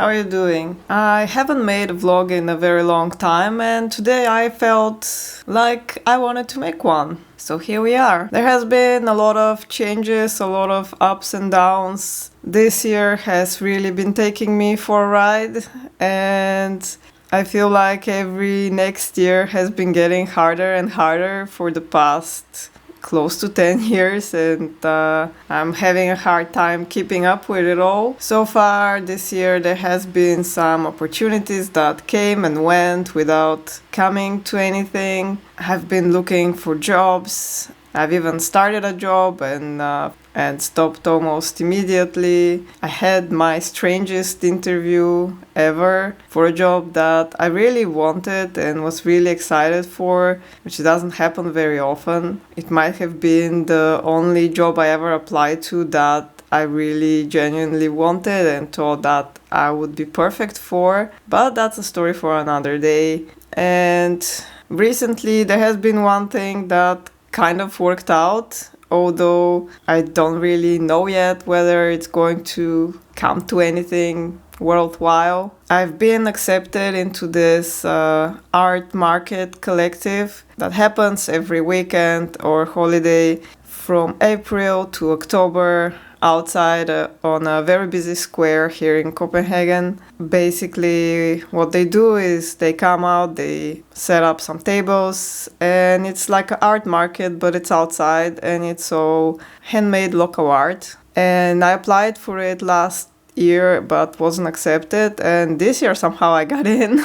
How are you doing? I haven't made a vlog in a very long time, and today I felt like I wanted to make one. So here we are. There has been a lot of changes, a lot of ups and downs. This year has really been taking me for a ride, and I feel like every next year has been getting harder and harder for the past close to 10 years, and I'm having a hard time keeping up with it all. So far this year there has been some opportunities that came and went without coming to anything. I've been looking for jobs. I've even started a job and stopped almost immediately. I had my strangest interview ever for a job that I really wanted and was really excited for, which doesn't happen very often. It might have been the only job I ever applied to that I really genuinely wanted and thought that I would be perfect for, but that's a story for another day. And recently there has been one thing that kind of worked out, although I don't really know yet whether it's going to come to anything worthwhile. I've been accepted into this art market collective that happens every weekend or holiday from April to October outside on a very busy square here in Copenhagen. Basically, what they do is they come out, they set up some tables, and it's like an art market, but it's outside, and it's all handmade local art. And I applied for it last year but wasn't accepted, and this year somehow I got in.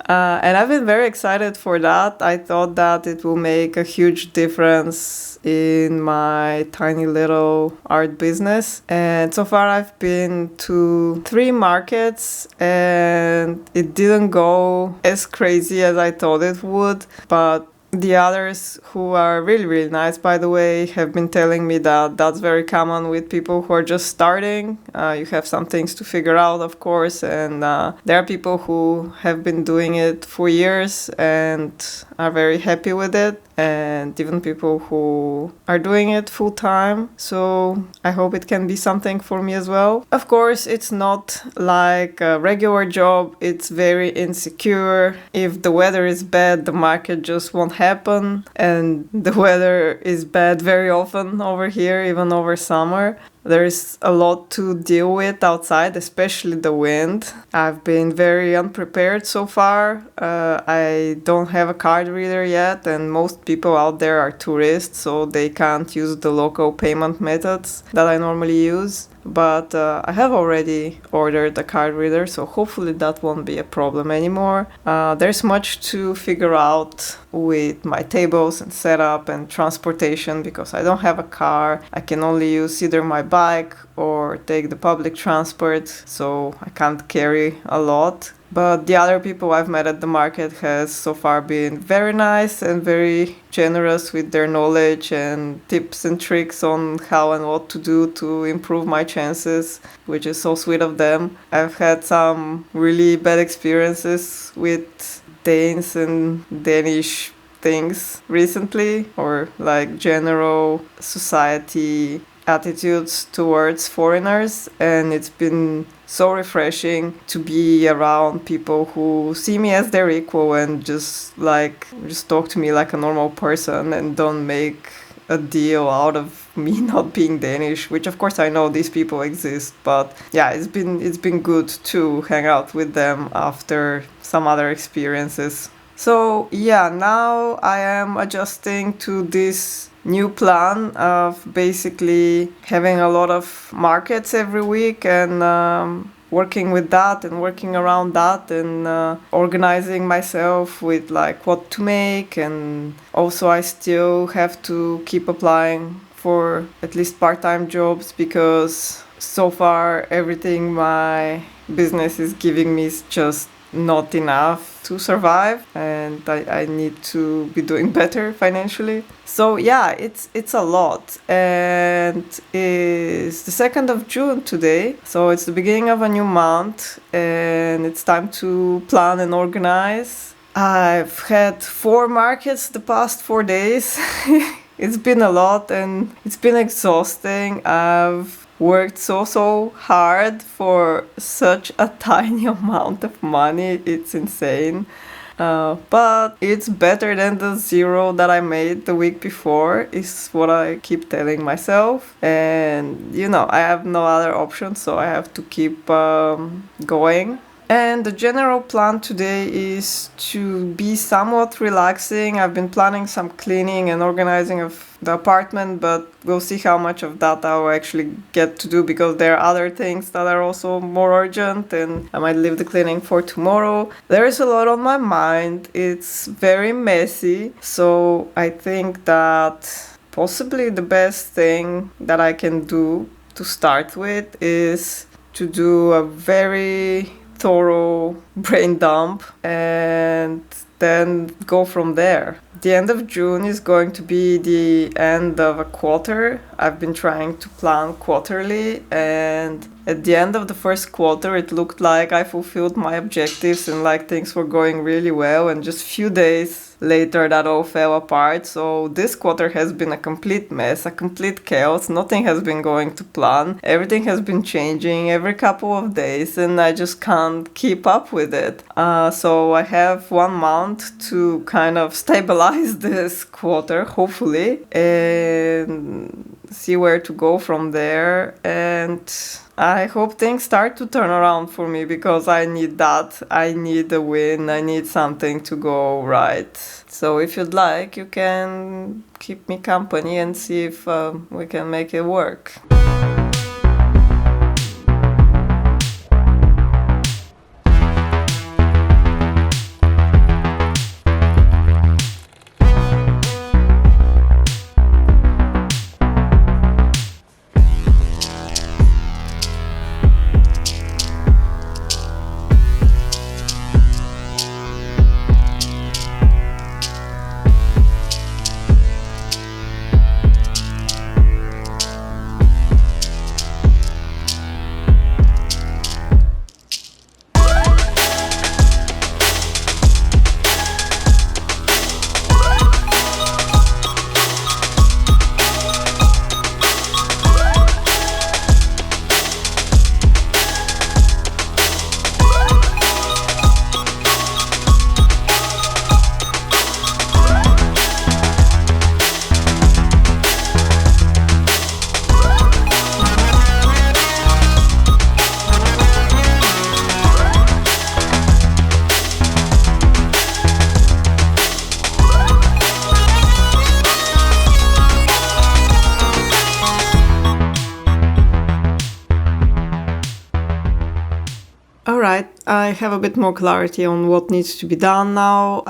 And I've been very excited for that. I thought that it will make a huge difference in my tiny little art business. And so far I've been to 3 markets and it didn't go as crazy as I thought it would, but the others, who are really, really nice, by the way, have been telling me that that's very common with people who are just starting. You have some things to figure out, of course, and there are people who have been doing it for years and are very happy with it, and even people who are doing it full time. So I hope it can be something for me as well. Of course, it's not like a regular job. It's very insecure. If the weather is bad, the market just won't happen, and the weather is bad very often over here, even over summer. There's a lot to deal with outside, especially the wind. I've been very unprepared so far. I don't have a card reader yet, and most people out there are tourists, so they can't use the local payment methods that I normally use. But I have already ordered a card reader, so hopefully that won't be a problem anymore. There's much to figure out with my tables and setup and transportation, because I don't have a car. I can only use either my bike or take the public transport, so I can't carry a lot. But the other people I've met at the market has so far been very nice and very generous with their knowledge and tips and tricks on how and what to do to improve my chances, which is so sweet of them. I've had some really bad experiences with Danes and Danish things recently, or like general society attitudes towards foreigners, and it's been so refreshing to be around people who see me as their equal and just talk to me like a normal person and don't make a deal out of me not being Danish, which of course I know these people exist, but yeah, it's been good to hang out with them after some other experiences. So yeah, now I am adjusting to this new plan of basically having a lot of markets every week and working with that and working around that and organizing myself with like what to make. And also I still have to keep applying for at least part-time jobs, because so far everything my business is giving me is just not enough to survive, and I need to be doing better financially. So yeah, it's a lot, and it's the 2nd of June today, so it's the beginning of a new month and it's time to plan and organize. I've had 4 markets the past 4 days. It's been a lot and it's been exhausting. I've worked so hard for such a tiny amount of money. It's insane. But it's better than the zero that I made the week before, is what I keep telling myself. And I have no other option, so I have to keep going. And the general plan today is to be somewhat relaxing. I've been planning some cleaning and organizing of the apartment, but we'll see how much of that I'll actually get to do, because there are other things that are also more urgent and I might leave the cleaning for tomorrow. There is a lot on my mind. It's very messy, so I think that possibly the best thing that I can do to start with is to do a very thorough brain dump and then go from there. The end of June is going to be the end of a quarter. I've been trying to plan quarterly, and at the end of the first quarter it looked like I fulfilled my objectives and like things were going really well, and just few days later that all fell apart. So this quarter has been a complete mess, a complete chaos. Nothing has been going to plan. Everything has been changing every couple of days, and I just can't keep up with it. So I have 1 month to kind of stabilize this quarter, hopefully, and see where to go from there. And I hope things start to turn around for me, because I need that. I need a win. I need something to go right. So if you'd like, you can keep me company and see if we can make it work. Alright, I have a bit more clarity on what needs to be done now.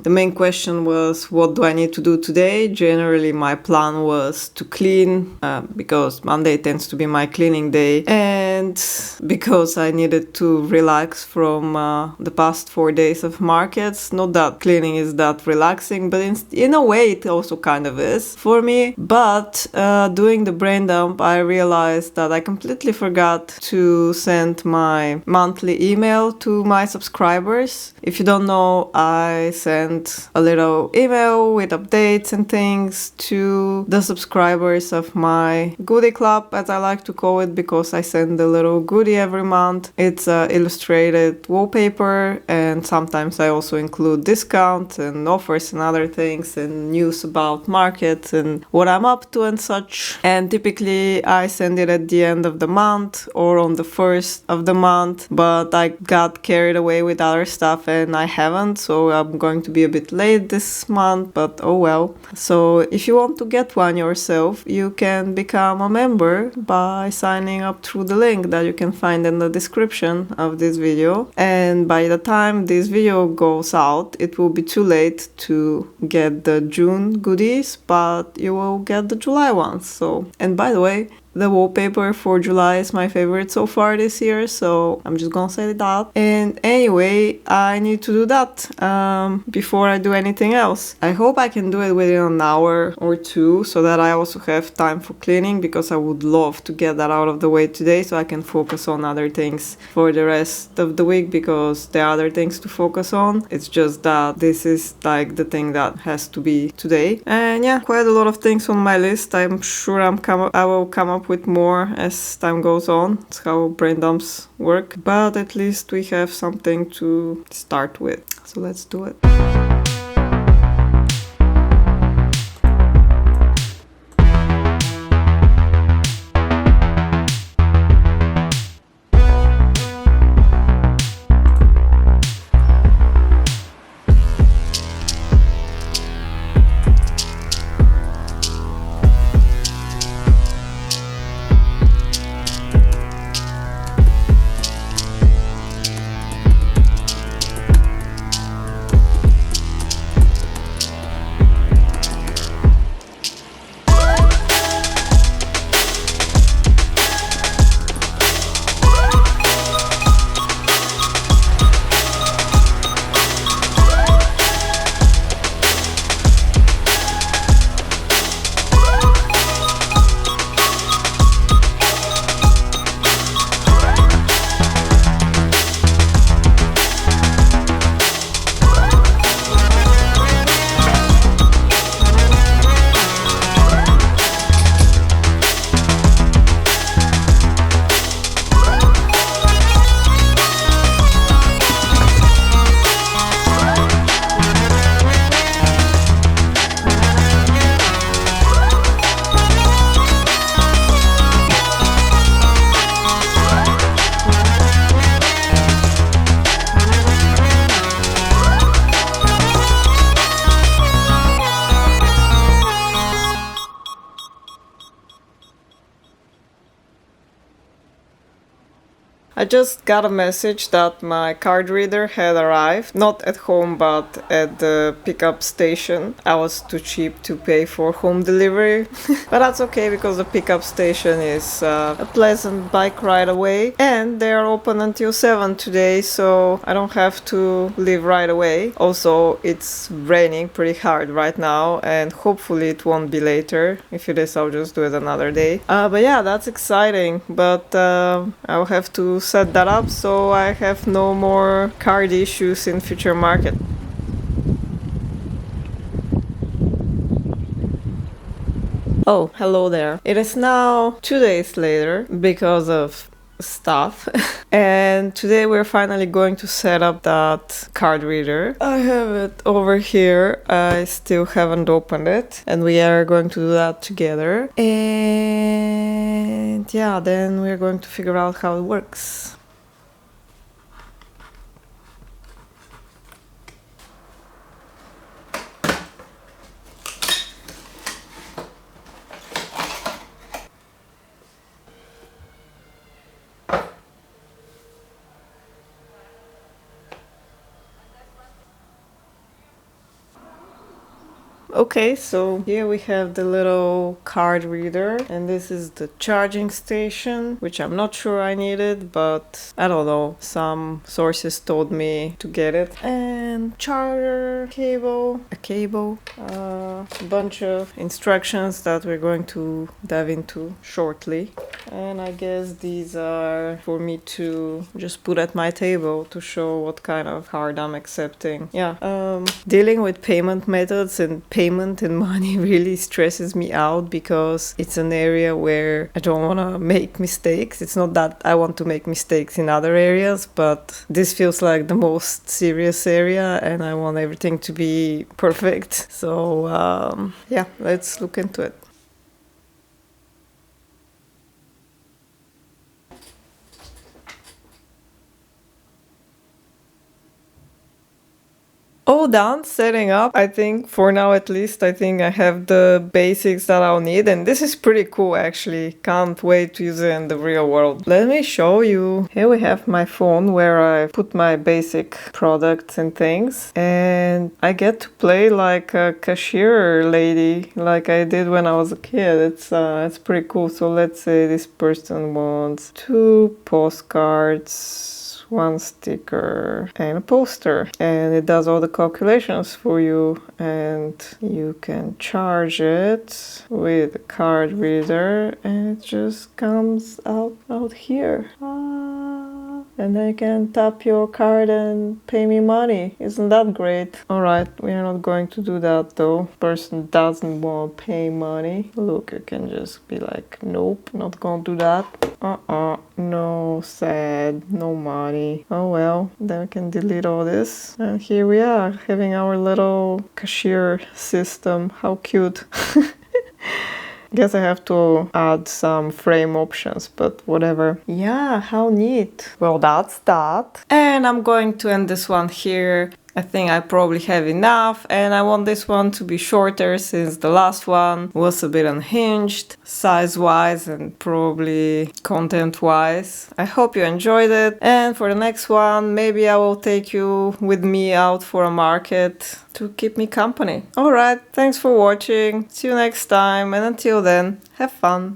The main question was, what do I need to do today? Generally, my plan was to clean, because Monday tends to be my cleaning day, and because I needed to relax from the past 4 days of markets. Not that cleaning is that relaxing, but in a way it also kind of is for me. But doing the brain dump, I realized that I completely forgot to send my monthly email to my subscribers. If you don't know, I send a little email with updates and things to the subscribers of my goodie club, as I like to call it, because I send a little goodie every month. It's illustrated wallpaper, and sometimes I also include discounts and offers and other things and news about markets and what I'm up to and such. And typically I send it at the end of the month or on the first of the month, but I got carried away with other stuff and I haven't, so I'm going to be a bit late this month, but oh well. So if you want to get one yourself, you can become a member by signing up through the link that you can find in the description of this video. And by the time this video goes out, it will be too late to get the June goodies, but you will get the July ones. So, and by the way, the wallpaper for July is my favorite so far this year, so I'm just gonna say that. And anyway, I need to do that before I do anything else. I hope I can do it within an hour or two, so that I also have time for cleaning, because I would love to get that out of the way today so I can focus on other things for the rest of the week, because there are other things to focus on. It's just that this is like the thing that has to be today. And yeah, quite a lot of things on my list. I'm sure I will come up up with more as time goes on. It's how brain dumps work. But at least we have something to start with. So let's do it. I just got a message that my card reader had arrived, not at home but at the pickup station. I was too cheap to pay for home delivery, but that's okay because the pickup station is a pleasant bike ride away and they are open until 7 today, so I don't have to leave right away. Also, it's raining pretty hard right now and hopefully it won't be later. If it is, I'll just do it another day. But yeah, that's exciting, but I'll have to set that up so I have no more card issues in future market. Oh, hello there. It is now 2 days later because of stuff and today we're finally going to set up that card reader. I have it over here. I still haven't opened it and we are going to do that together, and yeah, then we're going to figure out how it works. Okay, so here we have the little card reader and this is the charging station, which I'm not sure I needed, but I don't know, some sources told me to get it. And charger cable, a bunch of instructions that we're going to dive into shortly. And I guess these are for me to just put at my table to show what kind of card I'm accepting. Yeah, dealing with payment methods and payment and money really stresses me out because it's an area where I don't want to make mistakes. It's not that I want to make mistakes in other areas, but this feels like the most serious area and I want everything to be perfect. So yeah, let's look into it. All done setting up. I think for now at least I think I have the basics that I'll need, and this is pretty cool actually. Can't wait to use it in the real world. Let me show you. Here we have my phone where I put my basic products and things, and I get to play like a cashier lady like I did when I was a kid. It's pretty cool. So let's say this person wants 2 postcards, 1 sticker and a poster, and it does all the calculations for you, and you can charge it with a card reader and it just comes out here. and then you can tap your card and pay me money. Isn't that great? Alright, we are not going to do that though. Person doesn't want to pay money. Look, you can just be like, nope, not gonna do that. No, sad, no money. Oh well, then we can delete all this. And here we are, having our little cashier system. How cute. Guess I have to add some frame options, but whatever. Yeah, how neat. Well, that's that. And I'm going to end this one here. I think I probably have enough, and I want this one to be shorter since the last one was a bit unhinged, size-wise and probably content-wise. I hope you enjoyed it, and for the next one, maybe I will take you with me out for a market to keep me company. Alright, thanks for watching, see you next time, and until then, have fun!